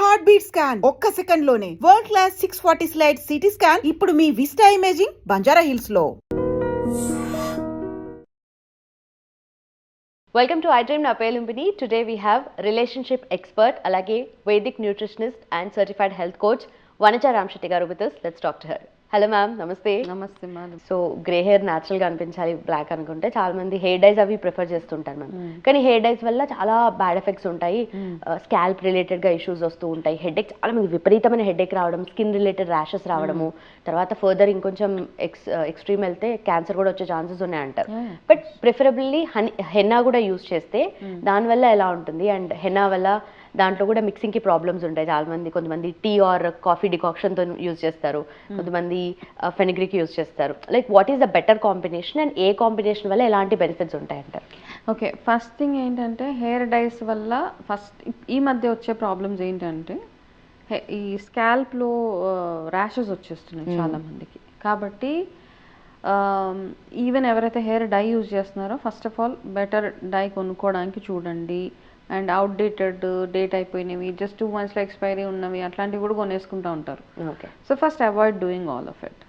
Heart beat scan ఒక్క second లోనే world class 640 slide CT scan ఇప్పుడు మీ విస్టా ఇమేజింగ్ బంజారా హిల్స్ లో. Welcome to iDream na పేరు Lumbini. Today we have relationship expert అలాగే Vedic nutritionist and certified health coach Vanija Ramshetty garu with us. Let's talk to her. Hello ma'am, నమస్తే. నమస్తే madam. So grey hair న్యాచురల్గా అనిపించాలి, black అనుకుంటే చాలా మంది hair dyes అవి ప్రిఫర్ చేస్తుంటారు మ్యామ్. కానీ హెయిర్ డైస్ వల్ల చాలా బ్యాడ్ ఎఫెక్ట్స్ ఉంటాయి. స్కాల్ప్ రిలేటెడ్గా ఇష్యూస్ వస్తూ ఉంటాయి. హెడేక్, చాలా మంది విపరీతమైన హెడేక్ రావడం, స్కిన్ రిలేటెడ్ ర్యాషెస్ రావడము, తర్వాత ఫర్దర్ ఇంకొంచెం ఎక్స్ట్రీమ్ వెళ్తే క్యాన్సర్ కూడా వచ్చే ఛాన్సెస్ ఉన్నాయంటారు. బట్ ప్రిఫరబుల్లీ హెన్నా కూడా యూజ్ చేస్తే దానివల్ల ఎలా ఉంటుంది? అండ్ హెన్నా వల్ల దాంట్లో కూడా మిక్సింగ్కి ప్రాబ్లమ్స్ ఉంటాయి. చాలా మంది, కొంతమంది టీ ఆర్ కాఫీ డికాక్షన్తో యూజ్ చేస్తారు, కొంతమంది ఫెనిగ్రిక్ యూజ్ చేస్తారు. Like what is the better combination and A combination వల్ల ఎలాంటి బెనిఫిట్స్ ఉంటాయంటారు? ఓకే, ఫస్ట్ థింగ్ ఏంటంటే హెయిర్ డైస్ వల్ల ఫస్ట్ ఈ మధ్య వచ్చే ప్రాబ్లమ్స్ ఏంటంటే ఈ స్కాల్ప్లో ర్యాషెస్ వచ్చేస్తున్నాయి చాలా మందికి. కాబట్టి ఈవెన్ ఎవరైతే హెయిర్ డై యూజ్ చేస్తున్నారో first of all better dye కొనుక్కోవడానికి చూడండి. అండ్ అవుట్డేటెడ్ డేట్ అయిపోయినవి, జస్ట్ 2 monthsలో ఎక్స్పైరీ ఉన్నవి అట్లాంటివి కూడా కొనేసుకుంటూ ఉంటారు. Okay, so first avoid doing all of it.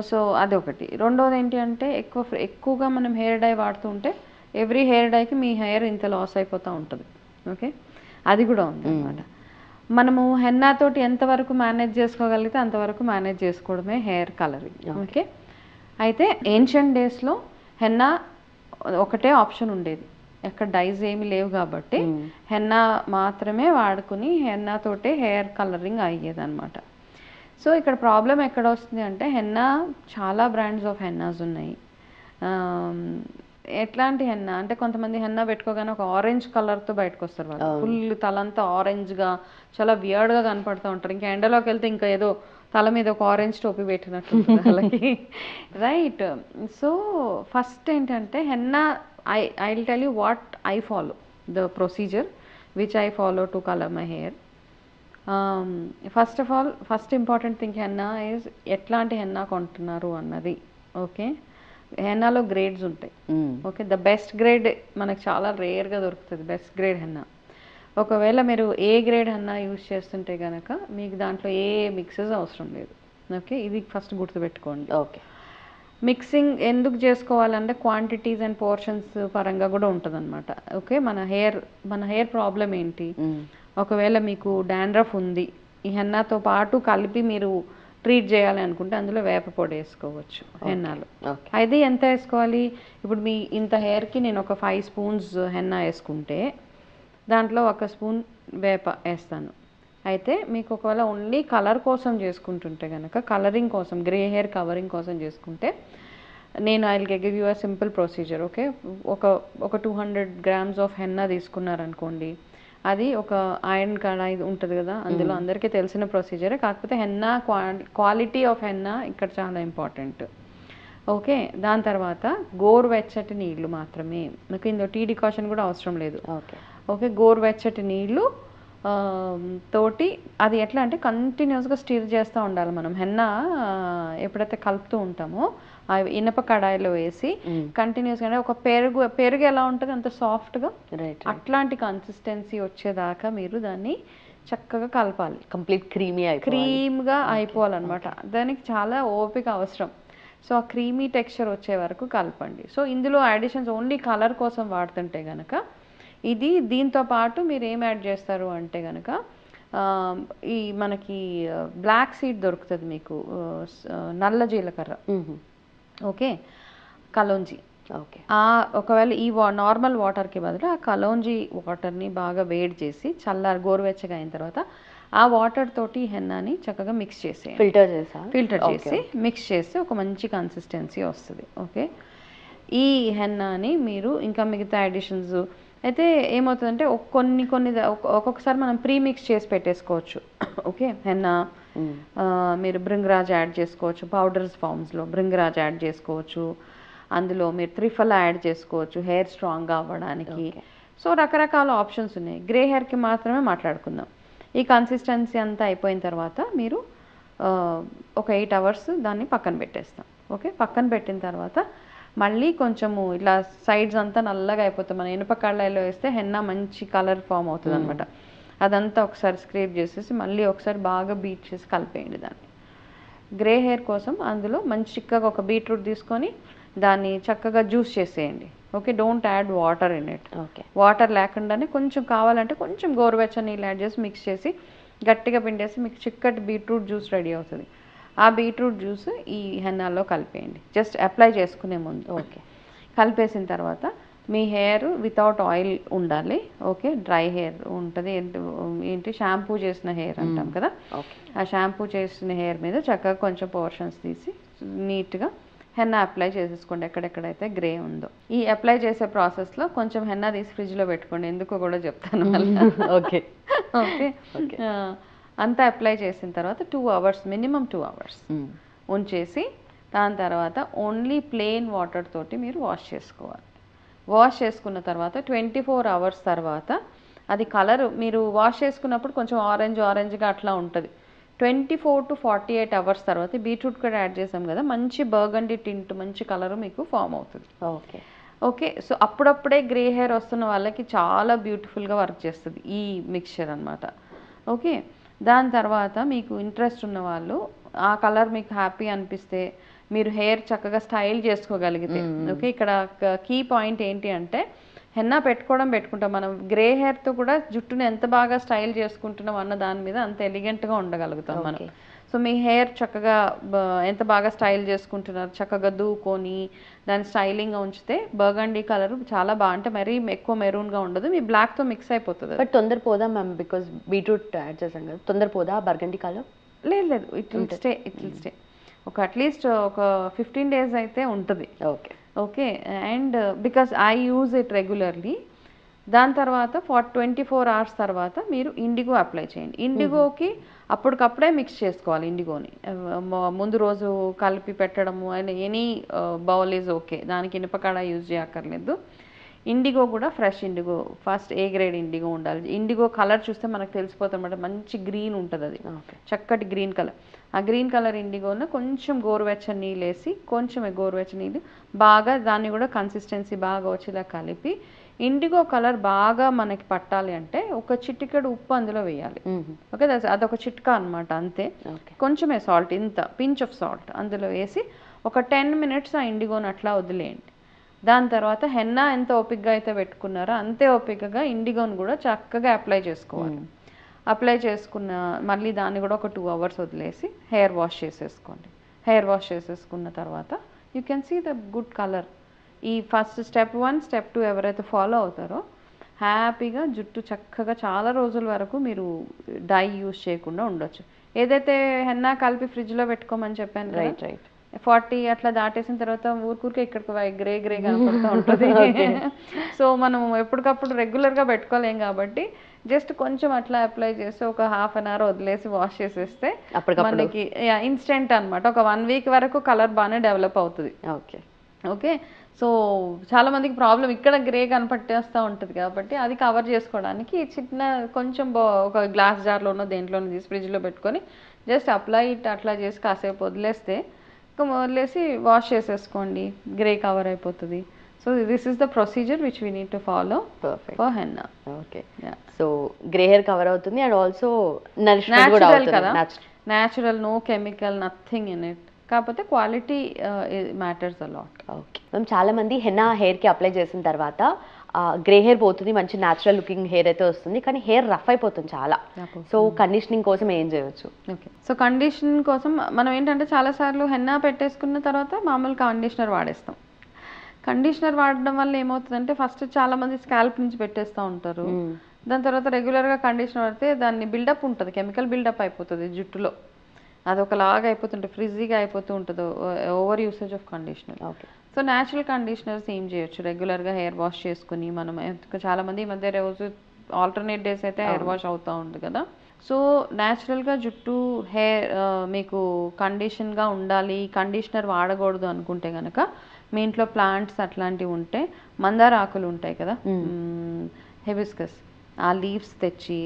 So అదొకటి. రెండోది ఏంటి అంటే ఎక్కువగా మనం హెయిర్ డై వాడుతూ ఉంటే ఎవ్రీ హెయిర్ డైకి మీ హెయిర్ ఇంత లాస్ అయిపోతూ ఉంటుంది. ఓకే, అది కూడా ఉంది అన్నమాట. మనము హెన్నా తోటి ఎంతవరకు మేనేజ్ చేసుకోగలిగితే అంతవరకు మేనేజ్ చేసుకోవడమే హెయిర్ కలరింగ్. ఓకే, అయితే ఏన్షియంట్ డేస్లో హెన్నా ఒకటే ఆప్షన్ ఉండేది, ఎక్కడ డైస్ ఏమి లేవు కాబట్టి హెన్నా మాత్రమే వాడుకుని హెన్నా తోటే హెయిర్ కలరింగ్ అయ్యేది అనమాట. సో ఇక్కడ ప్రాబ్లం ఎక్కడ వస్తుంది అంటే హెన్నా చాలా బ్రాండ్స్ ఆఫ్ హెన్నాస్ ఉన్నాయి. ఎట్లాంటి హెన్నా అంటే కొంతమంది హెన్నా పెట్టుకోగానే ఒక ఆరెంజ్ కలర్తో బయటకు వస్తారు, వాళ్ళు ఫుల్ తలంతా ఆరెంజ్గా చాలా వియర్డ్గా కనపడుతూ ఉంటారు. ఇంకా ఎండలోకి వెళ్తే ఇంకా ఏదో తల మీద ఒక ఆరెంజ్ టోపీ పెట్టినట్టు వాళ్ళకి, రైట్? సో ఫస్ట్ ఏంటంటే henna, I'll tell you what I follow, the procedure which I follow to color my hair. First of all, first important thing henna is ఎట్లాంటి హెన్నా కొంటున్నారు అన్నది. ఓకే, హెన్నాలో గ్రేడ్స్ ఉంటాయి. Okay, the best grade మనకు చాలా రేర్గా దొరుకుతుంది, best grade henna. ఒకవేళ మీరు ఏ గ్రేడ్ హెన్నా యూజ్ చేస్తుంటే కనుక మీకు దాంట్లో ఏ మిక్సెస్ అవసరం లేదు. ఓకే, ఇది ఫస్ట్ గుర్తుపెట్టుకోండి. ఓకే, మిక్సింగ్ ఎందుకు చేసుకోవాలంటే క్వాంటిటీస్ అండ్ పోర్షన్స్ పరంగా కూడా ఉంటుంది అనమాట. ఓకే, మన హెయిర్ ప్రాబ్లం ఏంటి? ఒకవేళ మీకు డాండ్రఫ్ ఉంది, ఈ హెన్నాతో పాటు కలిపి మీరు ట్రీట్ చేయాలి అనుకుంటే అందులో వేప పొడి వేసుకోవచ్చు హెన్నాలో. అది ఎంత వేసుకోవాలి? ఇప్పుడు మీ ఇంత హెయిర్కి నేను ఒక 5 spoons హెన్నా వేసుకుంటే దాంట్లో 1 spoon వేప వేస్తాను. అయితే మీకు ఒకవేళ ఓన్లీ కలర్ కోసం చేసుకుంటుంటే కనుక, కలరింగ్ కోసం, గ్రే హెయిర్ కవరింగ్ కోసం చేసుకుంటే నేను I will give you a simple procedure. Okay, ఒక 200 grams ఆఫ్ హెన్నా తీసుకున్నారనుకోండి, అది ఒక ఐరన్ కడాయి ఉంటుంది కదా, అందులో అందరికీ తెలిసిన ప్రొసీజరే, కాకపోతే హెన్నా క్వాలిటీ ఆఫ్ హెన్నా ఇక్కడ చాలా ఇంపార్టెంట్. ఓకే, దాని తర్వాత గోరువెచ్చటి నీళ్ళు మాత్రమే, నాకు ఇందులో టీ డికాషన్ కూడా అవసరం లేదు. ఓకే, గోరువెచ్చటి నీళ్ళు తోటి, అది ఎట్లా అంటే కంటిన్యూస్గా స్టిర్ చేస్తూ ఉండాలి మనం. హెన్నా ఎప్పుడైతే కలుపుతూ ఉంటామో ఆ ఇనప కడాయిలో వేసి కంటిన్యూస్గా, అంటే ఒక పెరుగు ఎలా ఉంటుంది అంత సాఫ్ట్గా, అట్లాంటి కన్సిస్టెన్సీ వచ్చేదాకా మీరు దాన్ని చక్కగా కలపాలి. కంప్లీట్ క్రీమ్గా అయిపోవాలన్నమాట. దానికి చాలా ఓపిక అవసరం. సో ఆ క్రీమీ టెక్స్చర్ వచ్చే వరకు కలపండి. సో ఇందులో అడిషన్స్ ఓన్లీ కలర్ కోసం వాడుతుంటే కనుక ఇది, దీంతో పాటు మీరు ఏం యాడ్ చేస్తారు అంటే కనుక ఈ మనకి బ్లాక్ సీడ్ దొరుకుతుంది మీకు, నల్ల జీలకర్ర. ఓకే, కలోంజీ. ఓకే, ఒకవేళ ఈ నార్మల్ వాటర్కి బదులు ఆ కలోంజీ వాటర్ని బాగా వేడి చేసి గోరువెచ్చగా అయిన తర్వాత ఆ వాటర్ తోటి హెన్నాని చక్కగా మిక్స్ చేసి ఫిల్టర్ చేసి మిక్స్ చేస్తే ఒక మంచి కన్సిస్టెన్సీ వస్తుంది. ఓకే, ఈ హెన్నాని మీరు ఇంకా మిగతా అడిషన్స్ అయితే ఏమవుతుందంటే ఒక్కొక్కసారి మనం ప్రీమిక్స్ చేసి పెట్టేసుకోవచ్చు. ఓకే, హెన్నా మీరు భృంగరాజ్ యాడ్ చేసుకోవచ్చు, పౌడర్స్ ఫామ్స్లో భృంగరాజ్ యాడ్ చేసుకోవచ్చు, అందులో మీరు త్రిఫలా యాడ్ చేసుకోవచ్చు హెయిర్ స్ట్రాంగ్గా అవ్వడానికి. సో రకరకాల ఆప్షన్స్ ఉన్నాయి. గ్రే హెయిర్కి మాత్రమే మాట్లాడుకుందాం. ఈ కన్సిస్టెన్సీ అంతా అయిపోయిన తర్వాత మీరు ఒక 8 hours దాన్ని పక్కన పెట్టేస్తాం. ఓకే, పక్కన పెట్టిన తర్వాత మళ్ళీ కొంచెము ఇలా సైడ్స్ అంతా నల్లగా అయిపోతుంది. మన ఇనుప కళ్ళాయిలో వేస్తే హెన్నా మంచి కలర్ ఫామ్ అవుతుంది అనమాట. అదంతా ఒకసారి స్క్రేప్ చేసేసి మళ్ళీ ఒకసారి బాగా బీట్ చేసి కలిపేయండి దాన్ని. గ్రే హెయిర్ కోసం అందులో మంచి చిక్కగా ఒక బీట్రూట్ తీసుకొని దాన్ని చక్కగా జ్యూస్ చేసేయండి. Okay, don't add water in it. Okay, water లేకుండానే కొంచెం కావాలంటే కొంచెం గోరువెచ్చని నీళ్ళు యాడ్ చేసి మిక్స్ చేసి గట్టిగా పిండేసి మీకు చిక్కటి బీట్రూట్ జ్యూస్ రెడీ అవుతుంది. ఆ బీట్రూట్ జ్యూస్ ఈ హెన్నాలో కలిపేయండి జస్ట్ అప్లై చేసుకునే ముందు. ఓకే, కలిపేసిన తర్వాత మీ హెయిర్ వితౌట్ ఆయిల్ ఉండాలి. ఓకే, డ్రై హెయిర్ ఉంటుంది. ఏంటి షాంపూ చేసిన హెయిర్ అంటాం కదా, ఆ షాంపూ చేసిన హెయిర్ మీద చక్కగా కొంచెం పోర్షన్స్ తీసి నీట్గా హెన్నా అప్లై చేసేసుకోండి ఎక్కడెక్కడైతే గ్రే ఉందో. ఈ అప్లై చేసే ప్రాసెస్లో కొంచెం హెన్నా తీసి ఫ్రిడ్జ్లో పెట్టుకోండి, ఎందుకో కూడా చెప్తాను మళ్ళీ. ఓకే ఓకే, అంతా అప్లై చేసిన తర్వాత 2 hours మినిమం 2 hours ఉంచేసి దాని తర్వాత ఓన్లీ ప్లెయిన్ వాటర్ తోటి మీరు వాష్ చేసుకోవాలి. వాష్ చేసుకున్న తర్వాత 24 hours తర్వాత అది కలర్ మీరు వాష్ చేసుకున్నప్పుడు కొంచెం ఆరెంజ్గా అట్లా ఉంటుంది. 24 to 48 hours తర్వాత బీట్రూట్ కూడా యాడ్ చేసాం కదా, మంచి బర్గండీ టింట్ మంచి కలర్ మీకు ఫామ్ అవుతుంది. ఓకే ఓకే, సో అప్పుడప్పుడే గ్రే హెయిర్ వస్తున్న వాళ్ళకి చాలా బ్యూటిఫుల్గా వర్క్ చేస్తుంది ఈ మిక్చర్ అనమాట. ఓకే, దాని తర్వాత మీకు ఇంట్రెస్ట్ ఉన్న వాళ్ళు ఆ కలర్ మీకు హ్యాపీ అనిపిస్తే మీరు హెయిర్ చక్కగా స్టైల్ చేసుకోగలిగితే. ఓకే, ఇక్కడ కీ పాయింట్ ఏంటి అంటే హెన్నా పెట్టుకుంటాం మనం, గ్రే హెయిర్తో కూడా జుట్టుని ఎంత బాగా స్టైల్ చేసుకుంటున్నాం అన్న దాని మీద అంత ఎలిగెంట్గా ఉండగలుగుతాం మనం. సో మీ హెయిర్ చక్కగా ఎంత బాగా స్టైల్ చేసుకుంటున్నారు, చక్కగా దూకొని దాన్ని స్టైలింగ్గా ఉంచితే బర్గండీ కలర్ చాలా అంటే మరీ ఎక్కువ మెరూన్గా ఉండదు, మీ బ్లాక్తో మిక్స్ అయిపోతుంది. బట్ తొందర పోదా మ్యామ్, బికాస్ బీట్రూట్ యాడ్ చేసాం కదా, తొందర పోదా బర్గండీ కలర్? లేదు, ఇట్ విల్ స్టే ఒక అట్లీస్ట్ ఒక 15 days అయితే ఉంటుంది. Okay okay, and because I use it regularly. దాని తర్వాత 24 hours తర్వాత మీరు ఇండిగో అప్లై చేయండి. ఇండిగోకి అప్పటికప్పుడే మిక్స్ చేసుకోవాలి. ఇండిగోని ముందు రోజు కలిపి పెట్టడము and any bowl is okay, దానికి ఇనుపకాడ యూజ్ చేయక్కర్లేదు. ఇండిగో కూడా fresh IndiGo, first A grade IndiGo ఉండాలి. ఇండిగో కలర్ చూస్తే మనకు తెలిసిపోతుంది అన్నమాట, మంచి గ్రీన్ ఉంటుంది, అది చక్కటి గ్రీన్ కలర్. ఆ గ్రీన్ కలర్ ఇండిగోన కొంచెం గోరువెచ్చని నీళ్ళు వేసి, కొంచెం గోరువెచ్చని నీళ్ళు బాగా దాన్ని కూడా కన్సిస్టెన్సీ బాగా వచ్చేలా కలిపి, ఇండిగో కలర్ బాగా మనకి పట్టాలి అంటే ఒక చిటికెడు ఉప్పు అందులో వేయాలి. ఓకే, అదొక చిట్కా అనమాట, అంతే. కొంచెమే సాల్ట్, ఇంత పించ్ ఆఫ్ సాల్ట్ అందులో వేసి ఒక 10 minutes ఆ ఇండిగోని అట్లా వదిలేయండి. దాని తర్వాత హెన్నా ఎంత ఓపికగా అయితే పెట్టుకున్నారో అంతే ఓపికగా ఇండిగోని కూడా చక్కగా అప్లై చేసుకోవాలి. అప్లై చేసుకున్న మళ్ళీ దాన్ని కూడా ఒక 2 hours వదిలేసి హెయిర్ వాష్ చేసేసుకోండి. హెయిర్ వాష్ చేసేసుకున్న తర్వాత you can see the good colour. ఈ ఫస్ట్ స్టెప్ 1 స్టెప్ 2 ఎవరైతే ఫాలో అవుతారో హ్యాపీగా జుట్టు చక్కగా చాలా రోజుల వరకు మీరు డై యూజ్ చేయకుండా ఉండొచ్చు. ఏదైతే హెన్నా కలిపి ఫ్రిడ్జ్లో పెట్టుకోమని చెప్పాను, రైట్ 40 అట్లా దాటేసిన తర్వాత ఊరికే ఇక్కడికి గ్రే కనపడుతూ ఉంటుంది. సో మనం ఎప్పటికప్పుడు రెగ్యులర్గా పెట్టుకోలేం కాబట్టి జస్ట్ కొంచెం అట్లా అప్లై చేసి ఒక 1/2 hour వదిలేసి వాష్ చేసేస్తే మనకి ఇన్స్టెంట్ అనమాట. ఒక 1 week వరకు కలర్ బాగానే డెవలప్ అవుతుంది. ఓకే ఓకే, సో చాలా మందికి ప్రాబ్లం ఇక్కడ గ్రే కనపట్టేస్తూ ఉంటుంది కాబట్టి అది కవర్ చేసుకోవడానికి చిన్న కొంచెం ఒక గ్లాస్ జార్లోనో దేంట్లోనో తీసి ఫ్రిడ్జ్లో పెట్టుకొని జస్ట్ అట్లా చేసి కాసేపు వదిలేస్తే వదిలేసి వాష్ చేసేసుకోండి, గ్రే కవర్ అయిపోతుంది. So this is the procedure which we need to follow for henna. Okay, so grey hair cover అవుతుంది అండ్ ఆల్సో న్యాచురల్ కదా, natural, no chemical, nothing in it. కాకపోతే quality matters a lot. Okay ma'am, చాలా మంది henna హెయిర్కి apply చేసిన తర్వాత grey hair పోతుంది, మంచి న్యాచురల్ లుకింగ్ హెయిర్ అయితే వస్తుంది, కానీ హెయిర్ రఫ్ అయిపోతుంది చాలా. సో కండిషనింగ్ కోసం ఏం చేయొచ్చు? ఓకే, సో కండిషనింగ్ కోసం మనం ఏంటంటే చాలాసార్లు హెన్నా పెట్టేసుకున్న తర్వాత మామూలు కండిషనర్ వాడేస్తాం. కండిషనర్ వాడడం వల్ల ఏమవుతుందంటే ఫస్ట్ చాలా మంది స్కాల్ప్ నుంచి పెట్టేస్తూ ఉంటారు. దాని తర్వాత రెగ్యులర్గా కండిషనర్ వాడితే దాన్ని బిల్డప్ ఉంటుంది, కెమికల్ బిల్డప్ అయిపోతుంది జుట్టులో, అది ఒకలాగా అయిపోతుంటుంది, ఫ్రిజీగా అయిపోతూ ఉంటుంది over usage of conditioner. Okay, so natural conditioners ఏం చేయొచ్చు, రెగ్యులర్గా హెయిర్ వాష్ చేసుకుని మనం చాలామంది ఈ మధ్య రోజు ఆల్టర్నేట్ డేస్ అయితే హెయిర్ వాష్ అవుతూ ఉంటుంది కదా. సో న్యాచురల్గా జుట్టు హెయిర్ మీకు కండిషన్గా ఉండాలి, కండిషనర్ వాడకూడదు అనుకుంటే కనుక మీ ఇంట్లో ప్లాంట్స్ అట్లాంటివి ఉంటే మందార ఆకులు ఉంటాయి కదా, హెబిస్కస్, ఆ లీవ్స్ తెచ్చి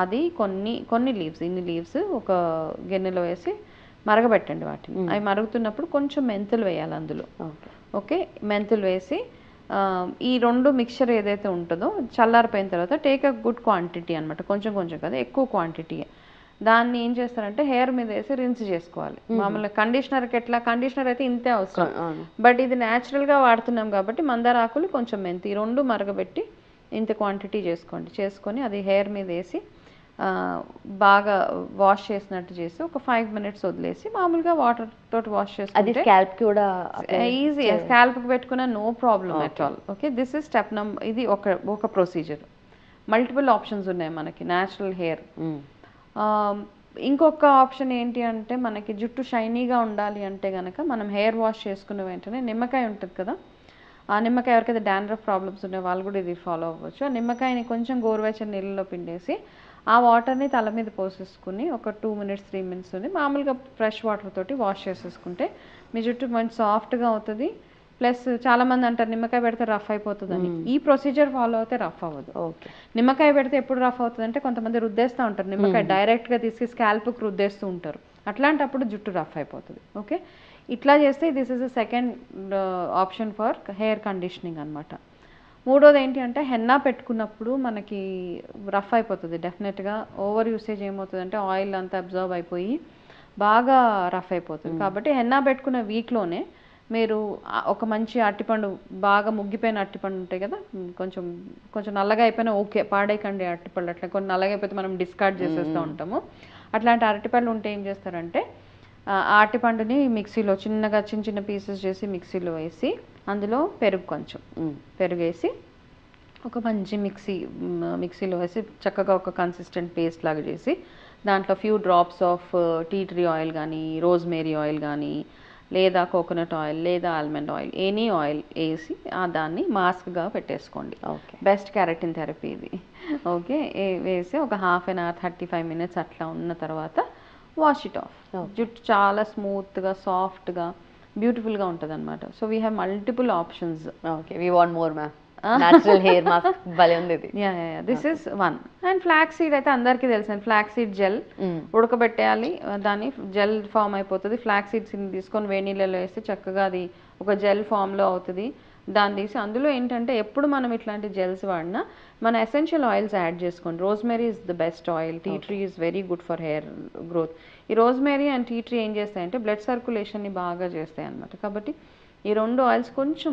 అది కొన్ని లీవ్స్, ఇన్ని లీవ్స్ ఒక గిన్నెలో వేసి మరగబెట్టండి వాటిని. అవి మరుగుతున్నప్పుడు కొంచెం మెంతులు వేయాలి అందులో. ఓకే, మెంతులు వేసి ఈ 2 మిక్చర్ ఏదైతే ఉంటుందో చల్లారిపోయిన తర్వాత టేక్ అ గుడ్ క్వాంటిటీ అనమాట, కొంచెం కొంచెం కదా, ఎక్కువ క్వాంటిటీ. దాన్ని ఏం చేస్తారంటే హెయిర్ మీద వేసి రిన్స్ చేసుకోవాలి. మామూలుగా కండిషనర్కి ఎట్లా, కండిషనర్ అయితే ఇంతే అవసరం, బట్ ఇది న్యాచురల్గా వాడుతున్నాం కాబట్టి మందార ఆకులు కొంచెం మెంతి 2 మరగబెట్టి ఇంత క్వాంటిటీ చేసుకొని అది హెయిర్ మీద వేసి బాగా వాష్ చేసినట్టు చేసి ఒక 5 minutes వదిలేసి మామూలుగా వాటర్ తోటి వాష్ చేసుకుంటే స్కాల్ప్ కూడా ఈజీ, స్కాల్ప్కి పెట్టుకున్న no problem at all. Okay, this is step ఇది ఒక ప్రొసీజర్. మల్టిపుల్ ఆప్షన్స్ ఉన్నాయి మనకి న్యాచురల్ హెయిర్. ఇంకొక ఆప్షన్ ఏంటి అంటే మనకి జుట్టు షైనీగా ఉండాలి అంటే కనుక మనం హెయిర్ వాష్ చేసుకున్న వెంటనే నిమ్మకాయ ఉంటుంది కదా, ఆ నిమ్మకాయ ఎవరికైతే డాండ్రఫ్ ప్రాబ్లమ్స్ ఉన్నాయో వాళ్ళు కూడా ఇది ఫాలో అవ్వచ్చు. ఆ నిమ్మకాయని కొంచెం గోరువెచ్చని నీళ్ళలో పిండేసి ఆ వాటర్ని తల మీద పోసేసుకుని ఒక 2 minutes 3 minutes ఉంది మామూలుగా ఫ్రెష్ వాటర్ తోటి వాష్ చేసేసుకుంటే మీ జుట్టు మంచి సాఫ్ట్గా అవుతుంది. ప్లస్ చాలామంది అంటారు నిమ్మకాయ పెడితే రఫ్ అయిపోతుందని. ఈ ప్రొసీజర్ ఫాలో అయితే రఫ్ అవ్వదు. నిమ్మకాయ పెడితే ఎప్పుడు రఫ్ అవుతుంది అంటే కొంతమంది రుద్దేస్తూ ఉంటారు, నిమ్మకాయ డైరెక్ట్గా తీసి స్కాల్ప్కి రుద్దేస్తూ ఉంటారు, అట్లాంటప్పుడు జుట్టు రఫ్ అయిపోతుంది. ఓకే, ఇట్లా చేస్తే this is a second option for hair conditioning అనమాట. మూడోది ఏంటి అంటే హెన్నా పెట్టుకున్నప్పుడు మనకి రఫ్ అయిపోతుంది డెఫినెట్గా. ఓవర్ యూసేజ్ ఏమవుతుంది అంటే ఆయిల్ అంతా అబ్జర్వ్ అయిపోయి బాగా రఫ్ అయిపోతుంది. కాబట్టి హెన్నా పెట్టుకున్న వీక్లోనే మీరు ఒక మంచి అరటిపండు, బాగా ముగ్గిపోయిన అరటిపండు ఉంటాయి కదా, కొంచెం కొంచెం నల్లగా అయిపోయినా ఓకే, పాడేయకండి అరటిపళ్ళు. అట్లా కొన్ని నల్లగా అయిపోతే మనం డిస్కార్డ్ చేసేస్తూ ఉంటాము. అట్లాంటి అరటిపళ్ళు ఉంటే ఏం చేస్తారంటే ఆ అరటిపండుని మిక్సీలో చిన్నగా చిన్న చిన్న పీసెస్ చేసి మిక్సీలో వేసి అందులో కొంచెం పెరుగు వేసి ఒక మంచి మిక్సీలో వేసి చక్కగా ఒక కన్సిస్టెంట్ పేస్ట్ లాగా చేసి దాంట్లో few drops of tea tree oil కానీ, రోజ్మేరీ ఆయిల్ కానీ, లేదా కోకోనట్ ఆయిల్ లేదా ఆల్మండ్ ఆయిల్, ఎనీ ఆయిల్ వేసి దాన్ని మాస్క్గా పెట్టేసుకోండి. ఓకే, బెస్ట్ కెరటిన్ థెరపీ ఇది. ఓకే, వేసి ఒక 1/2 an hour 35 minutes అట్లా ఉన్న తర్వాత వాష్ ఇట్ ఆఫ్. జుట్టు చాలా స్మూత్గా సాఫ్ట్గా బ్యూటిఫుల్గా ఉంటుంది అనమాట. So we have multiple options. Okay, we want more ma'am. Natural hair mask భలే ఉంది ఇది. This is one. And flax seed అయితే అందరికీ తెలుసు, ఫ్లాక్స్ సీడ్ జెల్ ఉడకబెట్టేయాలి, దాన్ని జెల్ ఫామ్ అయిపోతుంది. ఫ్లాక్స్ సీడ్స్ని తీసుకొని వేడి నీళ్ళలో వేస్తే చక్కగా అది ఒక జెల్ ఫామ్లో అవుతుంది. దాన్ని తీసి అందులో ఏంటంటే ఎప్పుడు మనం ఇట్లాంటి జెల్స్ వాడినా మన ఎసెన్షియల్ ఆయిల్స్ యాడ్ చేసుకోండి. Rosemary is the best oil, tea tree is very good for hair growth. ఈ రోజ్మేరీ అండ్ టీ ట్రీ ఏం చేస్తాయంటే బ్లడ్ సర్క్యులేషన్ని బాగా చేస్తాయి అన్నమాట. కాబట్టి ఈ 2 ఆయిల్స్ కొంచెం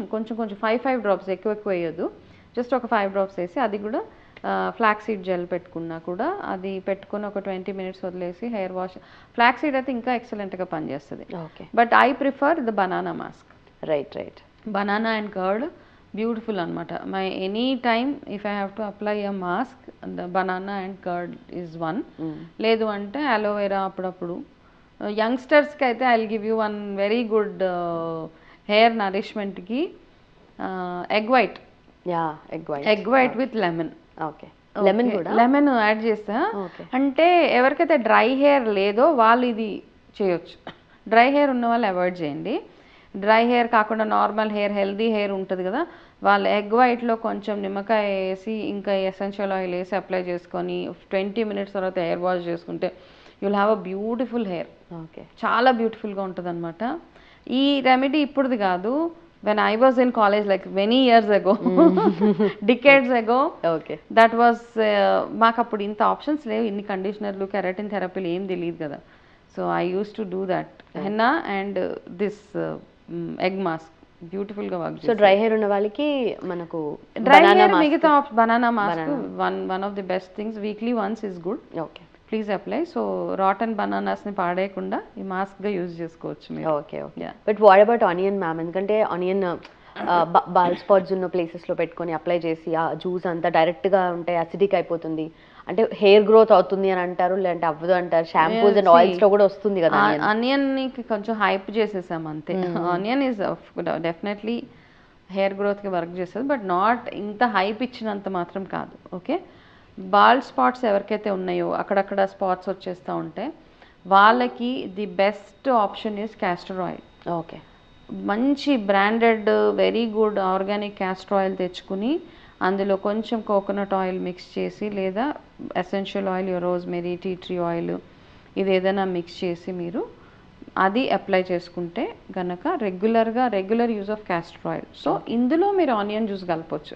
5 drops, ఎక్కువ వేయొద్దు, జస్ట్ ఒక 5 drops వేసి అది కూడా ఫ్లాక్స్ సీడ్ జెల్ పెట్టుకున్నా కూడా అది పెట్టుకుని ఒక 20 minutes వదిలేసి హెయిర్ వాష్. ఫ్లాక్స్ సీడ్ అయితే ఇంకా ఎక్సలెంట్గా పనిచేస్తుంది. Okay, but I prefer the banana mask. Right. Banana and curd beautiful అనమాట. My any time if I have to apply a mask, the banana and curd is one. లేదు అంటే aloe vera అప్పుడప్పుడు. యంగ్స్టర్స్కి అయితే I will give you one very good hair నరిష్మెంట్కి egg white with lemon. Okay, lemon కూడా lemon add చేస్తా. అంటే ఎవరికైతే డ్రై హెయిర్ లేదో వాళ్ళు ఇది చేయొచ్చు. డ్రై హెయిర్ ఉన్న వాళ్ళు అవాయిడ్ చేయండి. డ్రై హెయిర్ కాకుండా నార్మల్ హెయిర్, హెల్దీ హెయిర్ ఉంటుంది కదా, వాళ్ళు ఎగ్ వైట్లో కొంచెం నిమ్మకాయ వేసి ఇంకా ఎసెన్షియల్ ఆయిల్ వేసి అప్లై చేసుకొని 20 minutes తర్వాత హెయిర్ వాష్ చేసుకుంటే you'll have a beautiful hair. Okay, చాలా బ్యూటిఫుల్గా ఉంటుంది అనమాట. ఈ రెమెడీ ఇప్పుడుది కాదు, when I was in college like many years ago, decades ago, okay, that was మాకు అప్పుడు ఇంత ఆప్షన్స్ లేవు, ఇన్ని కండిషనర్లు కెరటిన్ థెరపీలు ఏం తెలియదు కదా. So I use to do that henna and this egg mask బ్యూటిఫుల్గా వర్క్. సో డ్రై హెయిర్ ఉన్న వాళ్ళకి మనకు డ్రై హెయిర్ మిగతా banana mask one of the best things. Weekly once is good. Okay, please apply. So rotten బనానాస్ని పాడేయకుండా ఈ మాస్క్గా use చేసుకోవచ్చు మీరు. Okay, but what about onion ma'am? ఎందుకంటే ఆనియన్ బాల్ స్పాట్స్ ఉన్న ప్లేసెస్లో పెట్టుకొని అప్లై చేసి ఆ జ్యూస్ అంతా డైరెక్ట్గా ఉంటే అసిడిక్ అయిపోతుంది, అంటే హెయిర్ గ్రోత్ అవుతుంది అని అంటారు, లేదంటే అవ్వదు అంటారు. షాంపూస్ అండ్ ఆయిల్స్లో కూడా వస్తుంది కదా. ఆనియన్ని కొంచెం హైప్ చేసేసాం అంతే. ఆనియన్ ఈజ్ డెఫినెట్లీ హెయిర్ గ్రోత్కి వర్క్ చేస్తుంది, బట్ నాట్ ఇంత హైప్ ఇచ్చినంత మాత్రం కాదు. ఓకే, బాల్ స్పాట్స్ ఎవరికైతే ఉన్నాయో అక్కడక్కడ స్పాట్స్ వచ్చేస్తూ ఉంటే వాళ్ళకి the best option is castor oil. Okay, మంచి branded very good organic castor oil తెచ్చుకుని అందులో కొంచెం కోకోనట్ ఆయిల్ మిక్స్ చేసి లేదా essential oil, rosemary, tea tree oil, ఇది ఏదైనా మిక్స్ చేసి మీరు అది అప్లై చేసుకుంటే గనక regular use of castor oil. So ఇందులో మీరు ఆనియన్ జ్యూస్ కలపొచ్చు,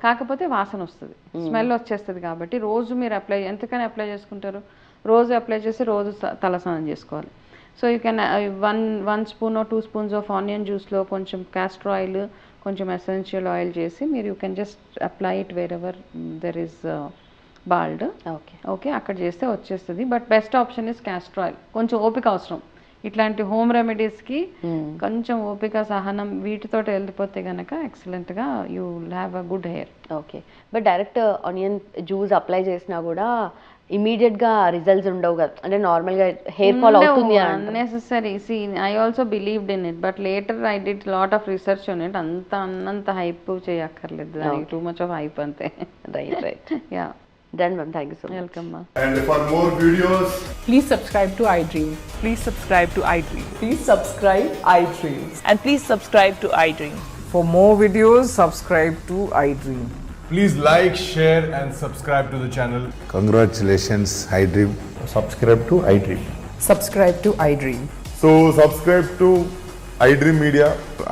కాకపోతే వాసన వస్తుంది, స్మెల్ వచ్చేస్తుంది. కాబట్టి రోజు మీరు ఎంతకని అప్లై చేసుకుంటారు, రోజు అప్లై చేసి రోజు తలస్నానం చేసుకోవాలి. So you can 1 spoon 2 spoons of onion జ్యూస్లో కొంచెం క్యాస్టర్ ఆయిల్, కొంచెం ఎసెన్షియల్ ఆయిల్ చేసి మీరు you can just apply it wherever there is bald. Okay, అక్కడ చేస్తే వచ్చేస్తుంది. But best option is castor oil. కొంచెం ఓపిక అవసరం ఇట్లాంటి హోమ్ రెమెడీస్కి, కొంచెం ఓపిక సహనం వీటితో వెళ్ళిపోతే కనుక ఎక్సలెంట్గా you have a good hair. Okay, but direct onion juice apply చేసినా కూడా ఇమీడియట్గా రిజల్ట్స్ ఉండవు కదా, అంటే నార్మల్గా హెయిర్ ఫాల్ అవుతుంది. Unnecessary. See I also believed in it, but later I did lot of research on it. అన్నంత హైప్ చేయక్కర్లేదు, టూ మచ్ ఆఫ్ హైప్ అంతే. Right. Yeah, done ma'am, thank you so much. Welcome మా. And for more videos, Please subscribe to iDream. Please subscribe to iDream. Please subscribe iDream. And please subscribe to iDream. For more videos, subscribe to iDream. please like, share and subscribe to the channel. Congratulations, iDream. Subscribe to iDream. Subscribe to iDream. So subscribe to iDream Media.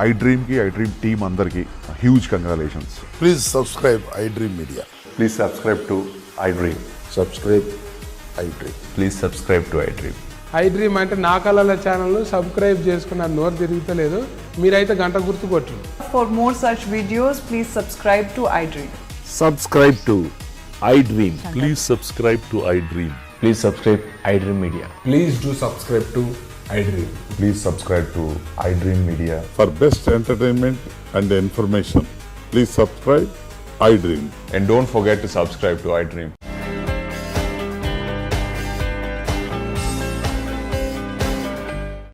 iDream ki iDream team అందరికి huge congratulations. Please subscribe iDream Media. Please subscribe to iDream. Subscribe iDream. Please subscribe to iDream. iDream అంటే నా కళల ఛానల్ను subscribe చేసుకున్న నోరు తిరుగుతలేదు, మీరైతే గంట గుర్తు కొట్టండి. For more such videos, please subscribe to iDream. Subscribe to iDream. Please subscribe to iDream. Please subscribe iDream Media. Please do subscribe to iDream. Please subscribe to iDream Media. For best entertainment and information, please subscribe iDream. And don't forget to subscribe to iDream.